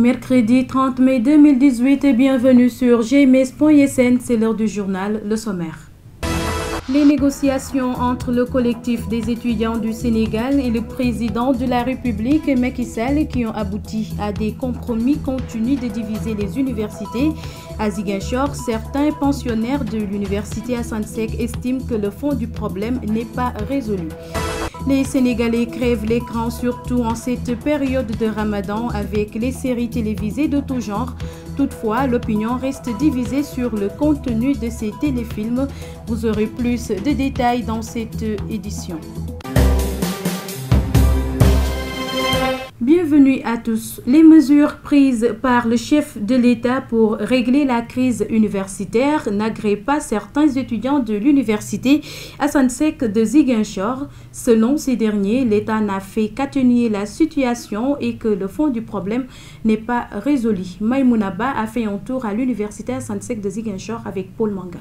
Mercredi 30 mai 2018, bienvenue sur gms.sn, c'est l'heure du journal, le sommaire. Les négociations entre le collectif des étudiants du Sénégal et le président de la République, Macky Sall, qui ont abouti à des compromis continuent de diviser les universités. À Ziguinchor, certains pensionnaires de l'université Assane Seck estiment que le fond du problème n'est pas résolu. Les Sénégalais crèvent l'écran, surtout en cette période de Ramadan, avec les séries télévisées de tout genre. Toutefois, l'opinion reste divisée sur le contenu de ces téléfilms. Vous aurez plus de détails dans cette édition. Bienvenue à tous. Les mesures prises par le chef de l'État pour régler la crise universitaire n'agréent pas certains étudiants de l'université Assane Seck de Ziguinchor. Selon ces derniers, l'État n'a fait qu'atténuer la situation et que le fond du problème n'est pas résolu. Maïmouna Ba a fait un tour à l'université Assane Seck de Ziguinchor avec Paul Manga.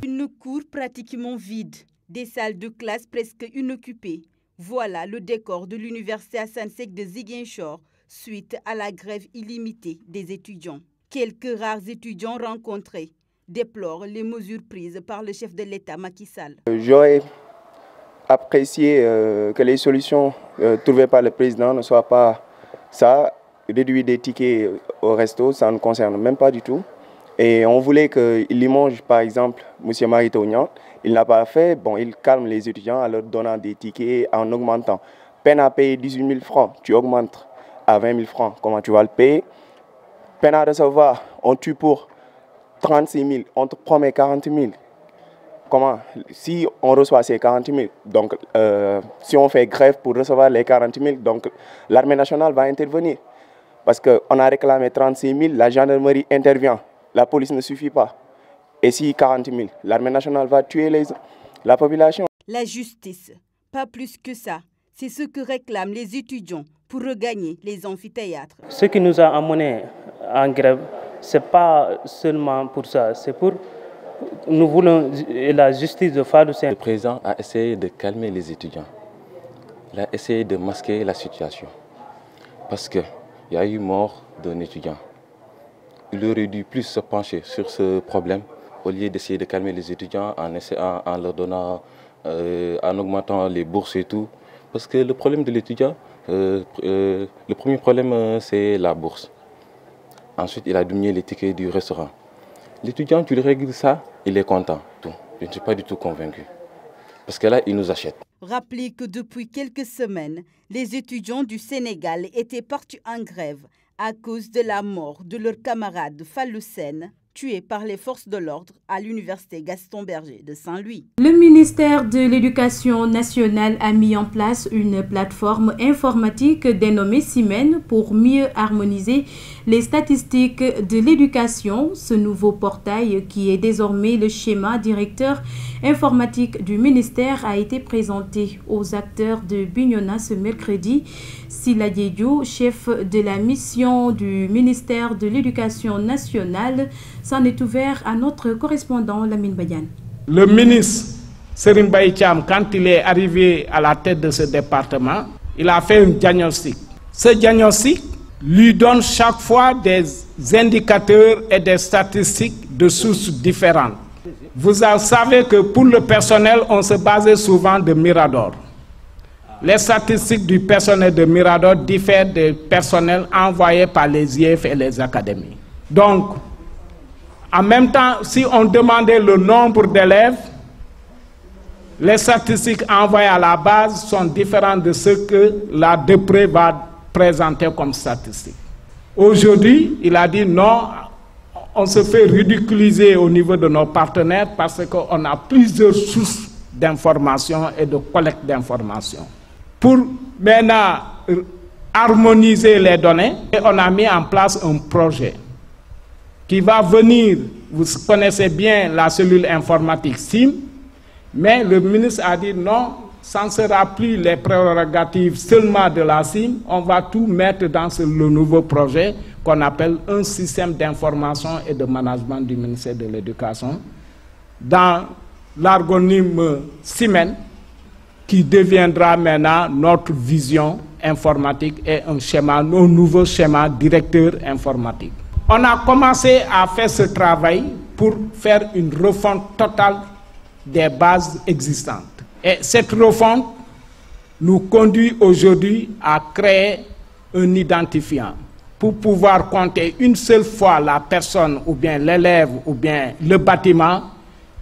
Une cour pratiquement vide, des salles de classe presque inoccupées. Voilà le décor de l'université Assane Seck de Ziguinchor suite à la grève illimitée des étudiants. Quelques rares étudiants rencontrés déplorent les mesures prises par le chef de l'État Macky Sall. J'aurais apprécié que les solutions trouvées par le président ne soient pas ça, réduire des tickets au resto, ça ne nous concerne même pas du tout. Et on voulait qu'il limoge par exemple M. Mary Teuw Niane. Il n'a pas fait, bon, il calme les étudiants en leur donnant des tickets, en augmentant. Peine à payer 18 000 francs, tu augmentes à 20 000 francs, comment tu vas le payer? Peine à recevoir, on tue pour 36 000, on te promet 40 000. Comment? Si on reçoit ces 40 000, donc si on fait grève pour recevoir les 40 000, donc l'armée nationale va intervenir. Parce qu'on a réclamé 36 000, la gendarmerie intervient, la police ne suffit pas. Et si 40 000, l'armée nationale va tuer la population. La justice, pas plus que ça. C'est ce que réclament les étudiants pour regagner les amphithéâtres. Ce qui nous a amenés en grève, ce n'est pas seulement pour ça. C'est pour nous voulons la justice de Fadou Sène. Le président a essayé de calmer les étudiants. Il a essayé de masquer la situation. Parce qu'il y a eu mort d'un étudiant. Il aurait dû plus se pencher sur ce problème au lieu d'essayer de calmer les étudiants en leur donnant, en augmentant les bourses et tout. Parce que le problème de l'étudiant, le premier problème, c'est la bourse. Ensuite, il a diminué les tickets du restaurant. L'étudiant, tu lui règles ça, il est content. Tout. Je ne suis pas du tout convaincu. Parce que là, il nous achète. Rappelez que depuis quelques semaines, les étudiants du Sénégal étaient partis en grève à cause de la mort de leur camarade Fallou Sène, tué par les forces de l'ordre à l'université Gaston Berger de Saint-Louis. Le ministère de l'Éducation nationale a mis en place une plateforme informatique dénommée Simen pour mieux harmoniser les statistiques de l'éducation. Ce nouveau portail, qui est désormais le schéma directeur informatique du ministère, a été présenté aux acteurs de Bignona ce mercredi. Sila Diédhiou, chef de la mission du ministère de l'Éducation nationale, s'en est ouvert à notre correspondant Lamine Badiane. Le ministre Serigne Mbaye Thiam, quand il est arrivé à la tête de ce département, il a fait un diagnostic. Ce diagnostic lui donne chaque fois des indicateurs et des statistiques de sources différentes. Vous savez que pour le personnel, on se basait souvent de Mirador. Les statistiques du personnel de Mirador diffèrent des personnels envoyés par les IEF et les académies. Donc, en même temps, si on demandait le nombre d'élèves, les statistiques envoyées à la base sont différentes de ce que la DEPRE va présenter comme statistiques. Aujourd'hui, il a dit non, on se fait ridiculiser au niveau de nos partenaires parce qu'on a plusieurs sources d'informations et de collecte d'informations. Pour maintenant harmoniser les données, on a mis en place un projet qui va venir, vous connaissez bien la cellule informatique SIM, mais le ministre a dit non, ça ne sera plus les prérogatives seulement de la SIM, on va tout mettre dans le nouveau projet qu'on appelle un système d'information et de management du ministère de l'Éducation, dans l'ergonyme SIMEN, qui deviendra maintenant notre vision informatique et un nouveau schéma directeur informatique. On a commencé à faire ce travail pour faire une refonte totale des bases existantes. Et cette refonte nous conduit aujourd'hui à créer un identifiant pour pouvoir compter une seule fois la personne ou bien l'élève ou bien le bâtiment.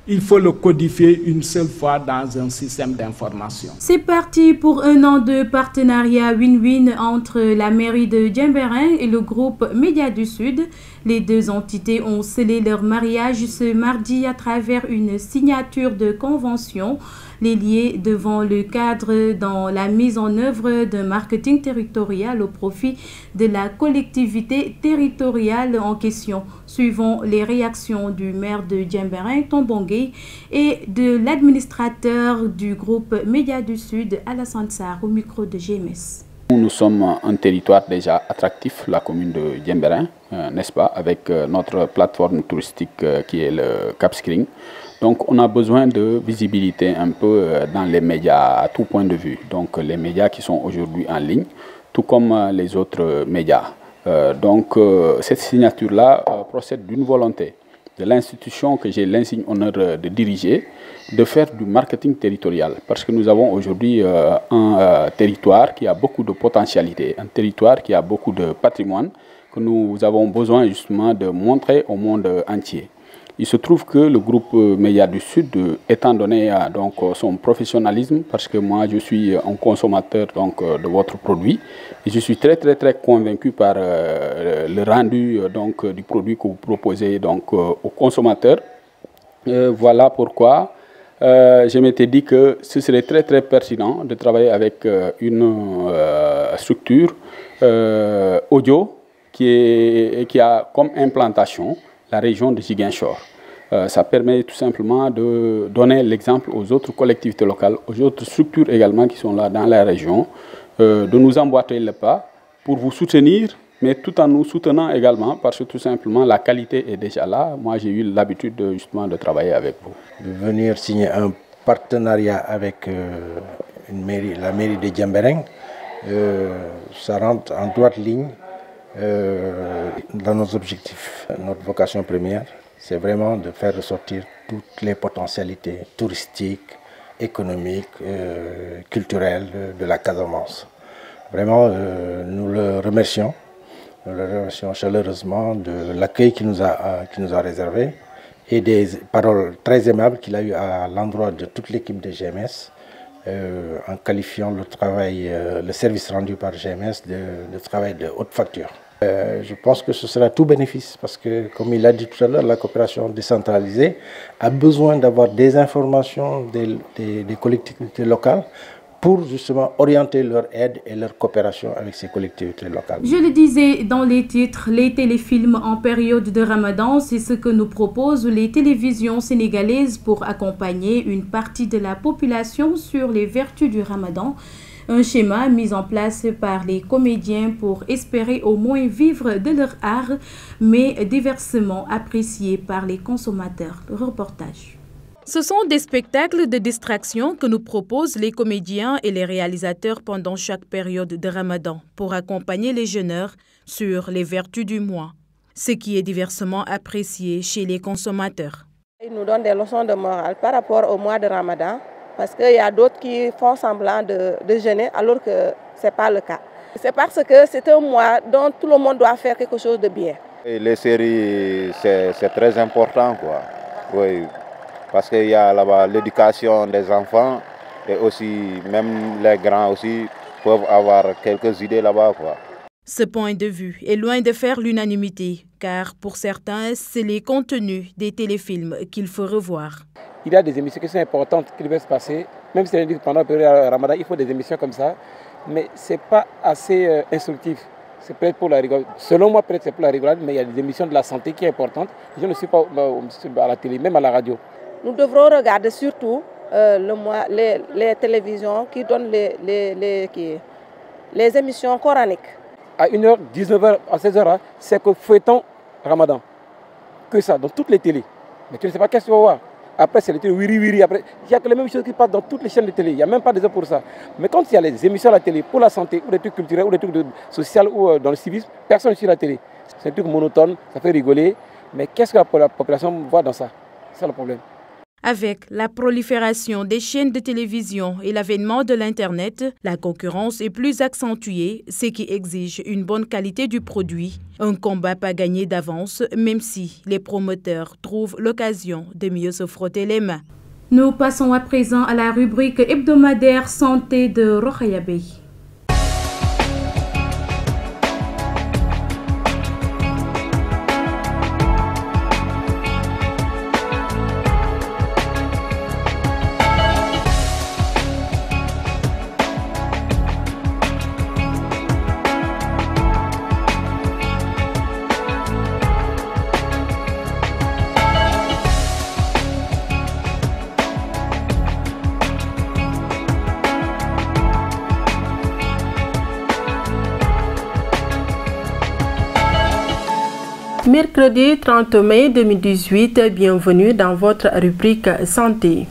Il faut le codifier une seule fois dans un système d'information. C'est parti pour un an de partenariat win-win entre la mairie de Diembéring et le groupe Média du Sud. Les deux entités ont scellé leur mariage ce mardi à travers une signature de convention. Les liés devant le cadre dans la mise en œuvre d'un marketing territorial au profit de la collectivité territoriale en question, suivant les réactions du maire de Diembéring, Tombongué, et de l'administrateur du groupe Média du Sud, Alassane Sarr, au micro de GMS. Nous sommes un territoire déjà attractif, la commune de Diembéring, n'est-ce pas, avec notre plateforme touristique qui est le Cap Skirring. Donc on a besoin de visibilité un peu dans les médias à tout point de vue. Donc les médias qui sont aujourd'hui en ligne, tout comme les autres médias. Cette signature-là procède d'une volonté de l'institution que j'ai l'insigne honneur de diriger, de faire du marketing territorial. Parce que nous avons aujourd'hui un territoire qui a beaucoup de potentialités, un territoire qui a beaucoup de patrimoine que nous avons besoin justement de montrer au monde entier. Il se trouve que le groupe Média du Sud, étant donné son professionnalisme, parce que moi je suis un consommateur de votre produit, et je suis très convaincu par le rendu du produit que vous proposez aux consommateurs. Voilà pourquoi je m'étais dit que ce serait très pertinent de travailler avec une structure audio qui a comme implantation la région de Ziguinchor. Ça permet tout simplement de donner l'exemple aux autres collectivités locales, aux autres structures également qui sont là dans la région, de nous emboîter le pas pour vous soutenir, mais tout en nous soutenant également parce que tout simplement la qualité est déjà là. Moi j'ai eu l'habitude justement de travailler avec vous. De venir signer un partenariat avec la mairie de Diembéring, ça rentre en droite ligne dans nos objectifs. Notre vocation première, c'est vraiment de faire ressortir toutes les potentialités touristiques, économiques, culturelles de la Casamance. Vraiment, nous le remercions chaleureusement de l'accueil qu'il nous a réservé et des paroles très aimables qu'il a eues à l'endroit de toute l'équipe de GMS, en qualifiant le service rendu par GMS de travail de haute facture. Je pense que ce sera tout bénéfice parce que, comme il a dit tout à l'heure, la coopération décentralisée a besoin d'avoir des informations des collectivités locales pour justement orienter leur aide et leur coopération avec ces collectivités locales. Je le disais dans les titres, les téléfilms en période de Ramadan, c'est ce que nous proposent les télévisions sénégalaises pour accompagner une partie de la population sur les vertus du Ramadan. Un schéma mis en place par les comédiens pour espérer au moins vivre de leur art, mais diversement apprécié par les consommateurs. Le reportage. Ce sont des spectacles de distraction que nous proposent les comédiens et les réalisateurs pendant chaque période de Ramadan pour accompagner les jeûneurs sur les vertus du mois, ce qui est diversement apprécié chez les consommateurs. Ils nous donnent des leçons de morale par rapport au mois de Ramadan. Parce qu'il y a d'autres qui font semblant de jeûner alors que ce n'est pas le cas. C'est parce que c'est un mois dont tout le monde doit faire quelque chose de bien. Et les séries, c'est très important, quoi. Oui, parce qu'il y a là-bas l'éducation des enfants et aussi, même les grands aussi peuvent avoir quelques idées là-bas, quoi. Ce point de vue est loin de faire l'unanimité, car pour certains, c'est les contenus des téléfilms qu'il faut revoir. Il y a des émissions qui sont importantes qui doivent se passer, même si c'est pendant la période Ramadan, il faut des émissions comme ça, mais ce n'est pas assez instructif. C'est peut-être pour la rigolade. Selon moi, peut-être c'est pour la rigolade, mais il y a des émissions de la santé qui sont importantes. Je ne suis pas à la télé, même à la radio. Nous devrons regarder surtout les télévisions qui donnent les émissions coraniques. À 1h, 19h, à 16h, c'est que feuilleton Ramadan. Que ça, dans toutes les télés. Mais tu ne sais pas qu'est-ce que tu vas voir. Après, c'est le télé, oui. Après, il n'y a que les mêmes choses qui passent dans toutes les chaînes de télé. Il n'y a même pas des heures pour ça. Mais quand il y a les émissions à la télé pour la santé, ou des trucs culturels, ou des trucs sociaux, ou dans le civisme, personne ne suit la télé. C'est un truc monotone, ça fait rigoler. Mais qu'est-ce que la population voit dans ça? C'est ça le problème. Avec la prolifération des chaînes de télévision et l'avènement de l'Internet, la concurrence est plus accentuée, ce qui exige une bonne qualité du produit. Un combat pas gagné d'avance, même si les promoteurs trouvent l'occasion de mieux se frotter les mains. Nous passons à présent à la rubrique hebdomadaire santé de Rokhaya Bey. Mercredi 30 mai 2018, bienvenue dans votre rubrique santé.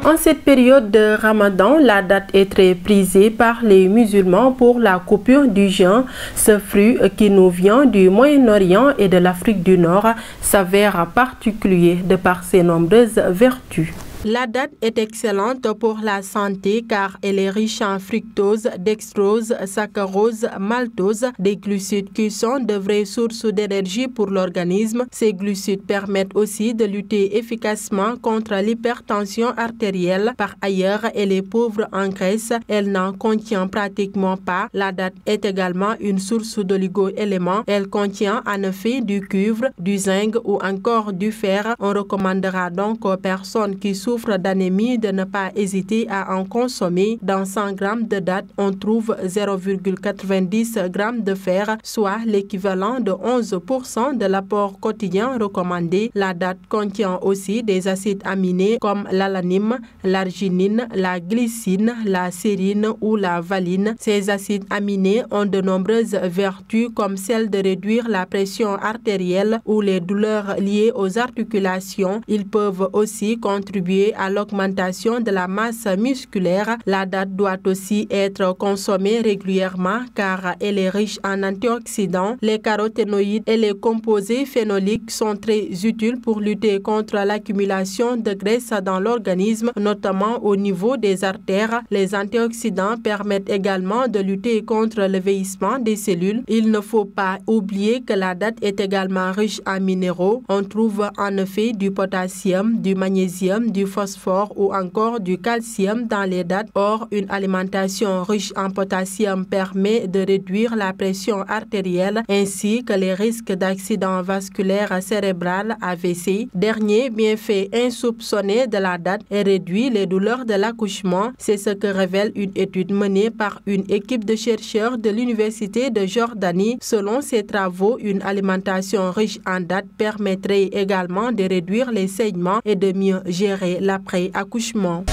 En cette période de Ramadan, la date est très prisée par les musulmans pour la coupure du jeûne. Ce fruit qui nous vient du Moyen-Orient et de l'Afrique du Nord s'avère particulier de par ses nombreuses vertus. La date est excellente pour la santé car elle est riche en fructose, dextrose, saccharose, maltose, des glucides qui sont de vraies sources d'énergie pour l'organisme. Ces glucides permettent aussi de lutter efficacement contre l'hypertension artérielle. Par ailleurs, elle est pauvre en graisse, elle n'en contient pratiquement pas. La date est également une source d'oligo-éléments. Elle contient en effet du cuivre, du zinc ou encore du fer. On recommandera donc aux personnes qui souffrent d'anémie de ne pas hésiter à en consommer. Dans 100 g de date, on trouve 0,90 g de fer, soit l'équivalent de 11% de l'apport quotidien recommandé. La date contient aussi des acides aminés comme l'alanine, l'arginine, la glycine, la sérine ou la valine. Ces acides aminés ont de nombreuses vertus comme celle de réduire la pression artérielle ou les douleurs liées aux articulations. Ils peuvent aussi contribuer à l'augmentation de la masse musculaire. La date doit aussi être consommée régulièrement car elle est riche en antioxydants. Les caroténoïdes et les composés phénoliques sont très utiles pour lutter contre l'accumulation de graisse dans l'organisme, notamment au niveau des artères. Les antioxydants permettent également de lutter contre le vieillissement des cellules. Il ne faut pas oublier que la date est également riche en minéraux. On trouve en effet du potassium, du magnésium, du phosphore ou encore du calcium dans les dattes. Or, une alimentation riche en potassium permet de réduire la pression artérielle ainsi que les risques d'accident vasculaire cérébral AVC. Dernier bienfait insoupçonné de la date est réduit les douleurs de l'accouchement. C'est ce que révèle une étude menée par une équipe de chercheurs de l'Université de Jordanie. Selon ces travaux, une alimentation riche en date permettrait également de réduire les saignements et de mieux gérer l'après-accouchement.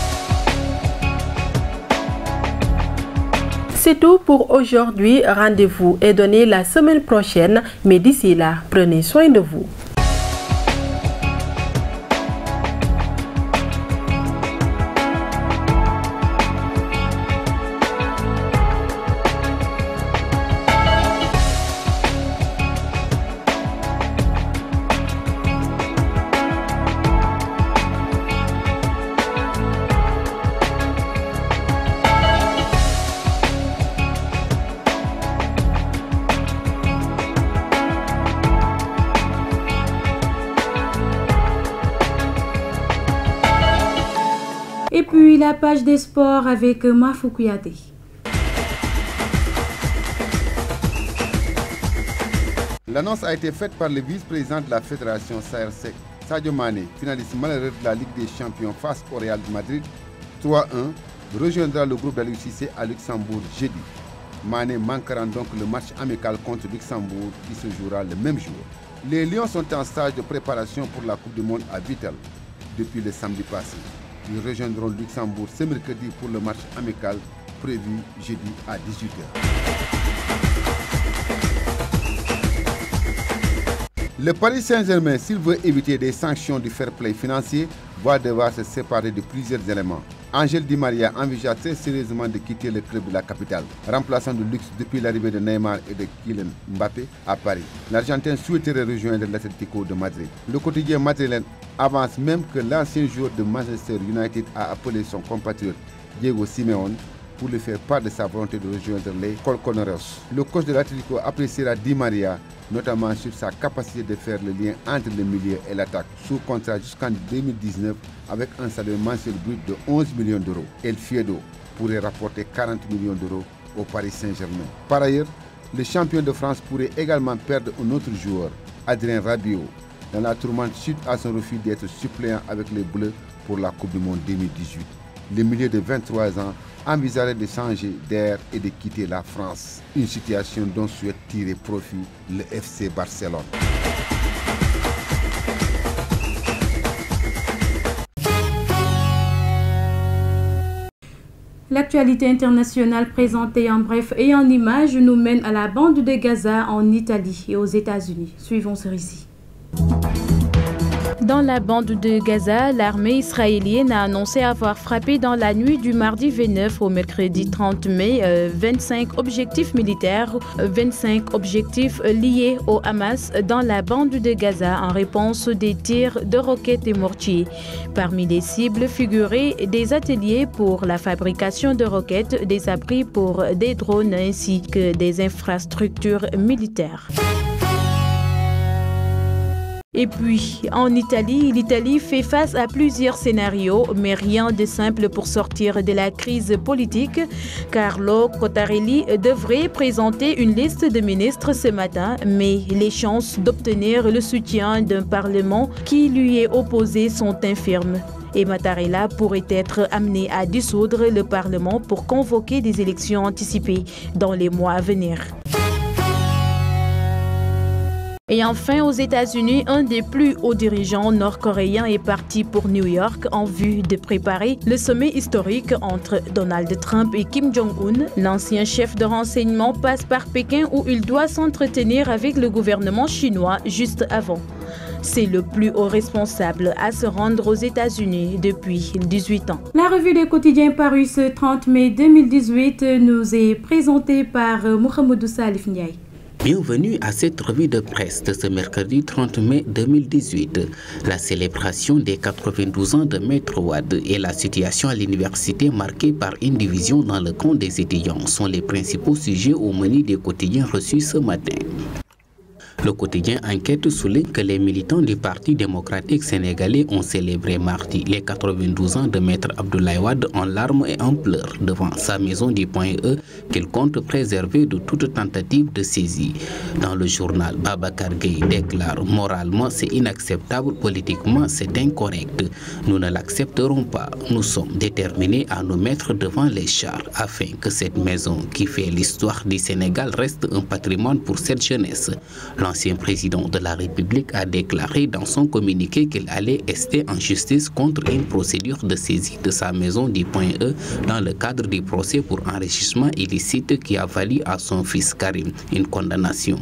C'est tout pour aujourd'hui. Rendez-vous est donné la semaine prochaine, mais d'ici là, prenez soin de vous. Et puis la page des sports avec Mafou Kouyaté. L'annonce a été faite par le vice-président de la fédération Sahersec, Sadio Mané, finaliste malheureux de la Ligue des Champions face au Real de Madrid 3-1, rejoindra le groupe de l'UCC à Luxembourg jeudi. Mané manquera donc le match amical contre Luxembourg qui se jouera le même jour. Les Lions sont en stage de préparation pour la Coupe du Monde à Vittel depuis le samedi passé. Ils rejoindront Luxembourg ce mercredi pour le match amical prévu jeudi à 18h. Le Paris Saint-Germain, s'il veut éviter des sanctions du fair play financier, va devoir se séparer de plusieurs éléments. Angel Di Maria envisage très sérieusement de quitter le club de la capitale, remplaçant de luxe depuis l'arrivée de Neymar et de Kylian Mbappé à Paris. L'Argentin souhaiterait rejoindre l'Atlético de Madrid. Le quotidien madrilène avance même que l'ancien joueur de Manchester United a appelé son compatriote Diego Simeone pour lui faire part de sa volonté de rejoindre les Colchoneros. Le coach de l'Atlético appréciera Di Maria, notamment sur sa capacité de faire le lien entre le milieu et l'attaque, sous contrat jusqu'en 2019 avec un salaire mensuel brut de 11 millions d'euros. El Fiedo pourrait rapporter 40 millions d'euros au Paris Saint-Germain. Par ailleurs, le champion de France pourrait également perdre un autre joueur, Adrien Rabiot, dans la tourmente suite à son refus d'être suppléant avec les Bleus pour la Coupe du Monde 2018. Le milieu de 23 ans envisageait de changer d'air et de quitter la France. Une situation dont souhaite tirer profit le FC Barcelone. L'actualité internationale présentée en bref et en images nous mène à la bande de Gaza en Italie et aux États-Unis. Suivons ce récit. Dans la bande de Gaza, l'armée israélienne a annoncé avoir frappé dans la nuit du mardi 29 au mercredi 30 mai 25 objectifs militaires, 25 objectifs liés au Hamas dans la bande de Gaza en réponse des tirs de roquettes et mortiers. Parmi les cibles figuraient des ateliers pour la fabrication de roquettes, des abris pour des drones ainsi que des infrastructures militaires. Et puis, en Italie, l'Italie fait face à plusieurs scénarios, mais rien de simple pour sortir de la crise politique. Carlo Cottarelli devrait présenter une liste de ministres ce matin, mais les chances d'obtenir le soutien d'un Parlement qui lui est opposé sont infirmes. Et Mattarella pourrait être amené à dissoudre le Parlement pour convoquer des élections anticipées dans les mois à venir. Et enfin, aux États-Unis, un des plus hauts dirigeants nord-coréens est parti pour New York en vue de préparer le sommet historique entre Donald Trump et Kim Jong-un. L'ancien chef de renseignement passe par Pékin où il doit s'entretenir avec le gouvernement chinois juste avant. C'est le plus haut responsable à se rendre aux États-Unis depuis 18 ans. La revue des quotidiens parue ce 30 mai 2018 nous est présentée par Mohamedou Salif Ndiaye. Bienvenue à cette revue de presse de ce mercredi 30 mai 2018. La célébration des 92 ans de Maître Wade et la situation à l'université marquée par une division dans le camp des étudiants sont les principaux sujets au menu des quotidiens reçus ce matin. Le quotidien Enquête souligne que les militants du Parti démocratique sénégalais ont célébré mardi les 92 ans de Maître Abdoulaye Wade en larmes et en pleurs devant sa maison du Point E qu'il compte préserver de toute tentative de saisie. Dans le journal, Babacar Gueye déclare « Moralement, c'est inacceptable, politiquement, c'est incorrect. Nous ne l'accepterons pas. Nous sommes déterminés à nous mettre devant les chars afin que cette maison qui fait l'histoire du Sénégal reste un patrimoine pour cette jeunesse. » L'ancien président de la République a déclaré dans son communiqué qu'il allait ester en justice contre une procédure de saisie de sa maison du Point E dans le cadre du procès pour enrichissement illicite qui a valu à son fils Karim une condamnation.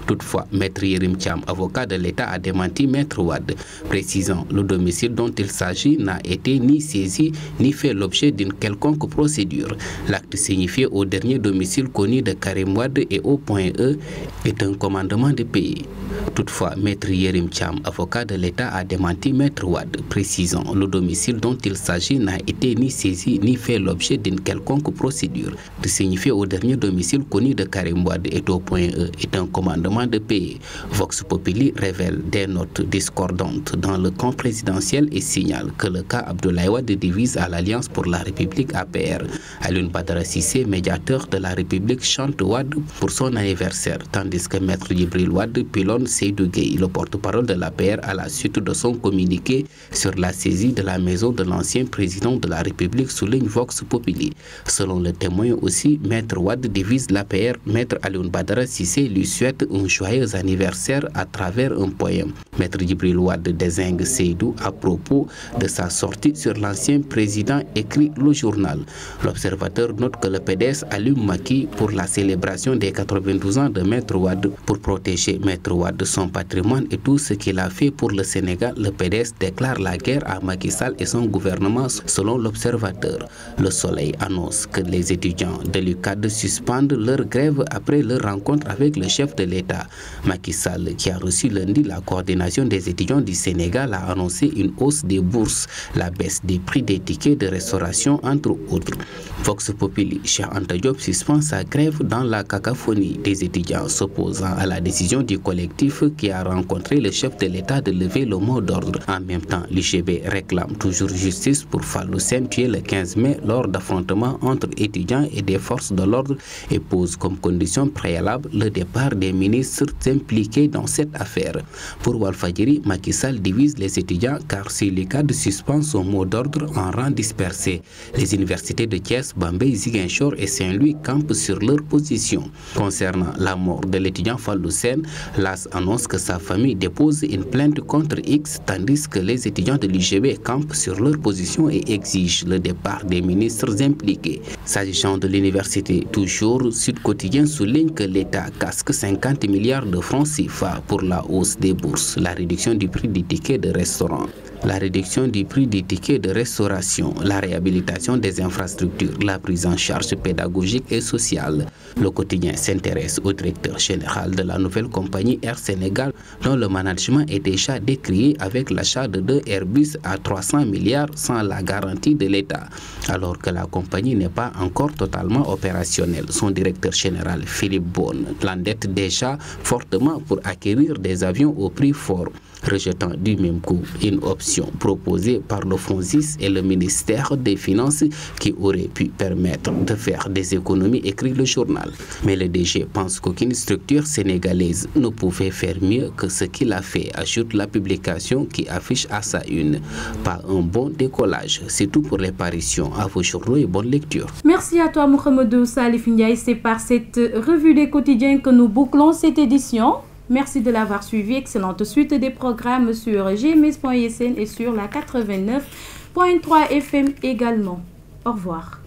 Toutefois, Maître Yerim Thiam, avocat de l'État, a démenti Maître Wade, précisant le domicile dont il s'agit n'a été ni saisi ni fait l'objet d'une quelconque procédure. L'acte signifié au dernier domicile connu de Karim Wade et au Point E est un commandement de pays. Toutefois, Maître Yerim Thiam, avocat de l'État, a démenti Maître Wade, précisant le domicile dont il s'agit n'a été ni saisi ni fait l'objet d'une quelconque procédure. De signifier au dernier domicile connu de Karim Wade et au Point E est un commandement de pays. Vox Populi révèle des notes discordantes dans le camp présidentiel et signale que le cas Abdoulaye Wade divise à l'Alliance pour la République APR. Alioune Badara Cissé, médiateur de la République, chante Wade pour son anniversaire, tandis que Maître Djibril Wade pilonne Seydou Gueye, le porte-parole de l'APR, à la suite de son communiqué sur la saisie de la maison de l'ancien président de la République, souligne Vox Populi. Selon le témoin aussi, Maître Wade divise l'APR. Maître Alioune Badara Cissé lui souhaite un joyeux anniversaire à travers un poème. Maître Djibril Wade désigne Seydou à propos de sa sortie sur l'ancien président, écrit le journal. L'Observateur note que le PDS allume Macky pour la célébration des 92 ans de Maître Wade. Pour protéger Maître Wade, de son patrimoine et tout ce qu'il a fait pour le Sénégal, le PDS déclare la guerre à Macky Sall et son gouvernement selon l'Observateur. Le Soleil annonce que les étudiants de l'UCAD suspendent leur grève après leur rencontre avec le chef de l'État. Macky Sall, qui a reçu lundi la coordination des étudiants du Sénégal, a annoncé une hausse des bourses, la baisse des prix des tickets de restauration, entre autres. Vox Populi, Cheikh Anta Diop suspend sa grève dans la cacophonie des étudiants s'opposant à la décision du collectif qui a rencontré le chef de l'État de lever le mot d'ordre. En même temps, l'UGB réclame toujours justice pour Fallou Sène tué le 15 mai lors d'affrontements entre étudiants et des forces de l'ordre et pose comme condition préalable le départ des ministres impliqués dans cette affaire. Pour Walfadjri, Macky Sall divise les étudiants car si l'UCAD suspend son mot d'ordre en rang dispersé. Les universités de Thiès, Bambey, Ziguinchor et Saint-Louis campent sur leur position. Concernant la mort de l'étudiant Fallou Sène, l'AS annonce que sa famille dépose une plainte contre X tandis que les étudiants de l'UGB campent sur leur position et exigent le départ des ministres impliqués. S'agissant de l'université, toujours, Sud Quotidien souligne que l'État casque 50 milliards de francs CFA pour la hausse des bourses, la réduction du prix des tickets de restaurant, la réduction du prix des tickets de restauration, la réhabilitation des infrastructures, la prise en charge pédagogique et sociale. Le quotidien s'intéresse au directeur général de la nouvelle compagnie Air Sénégal dont le management est déjà décrié avec l'achat de 2 Airbus à 300 milliards sans la garantie de l'État. Alors que la compagnie n'est pas encore totalement opérationnelle, son directeur général Philippe Beaune l'endette déjà fortement pour acquérir des avions au prix fort, rejetant du même coup une option proposée par le FONSIS et le ministère des Finances qui aurait pu permettre de faire des économies, écrit le journal. Mais le DG pense qu'aucune structure sénégalaise ne pouvait faire mieux que ce qu'il a fait, ajoute la publication qui affiche à sa une. Pas un bon décollage. C'est tout pour les parutions. À vos journaux et bonne lecture. Merci à toi Mohamedou Salif Ndiaye. C'est par cette revue des quotidiens que nous bouclons cette édition. Merci de l'avoir suivi. Excellente suite des programmes sur gms.sn et sur la 89.3 FM également. Au revoir.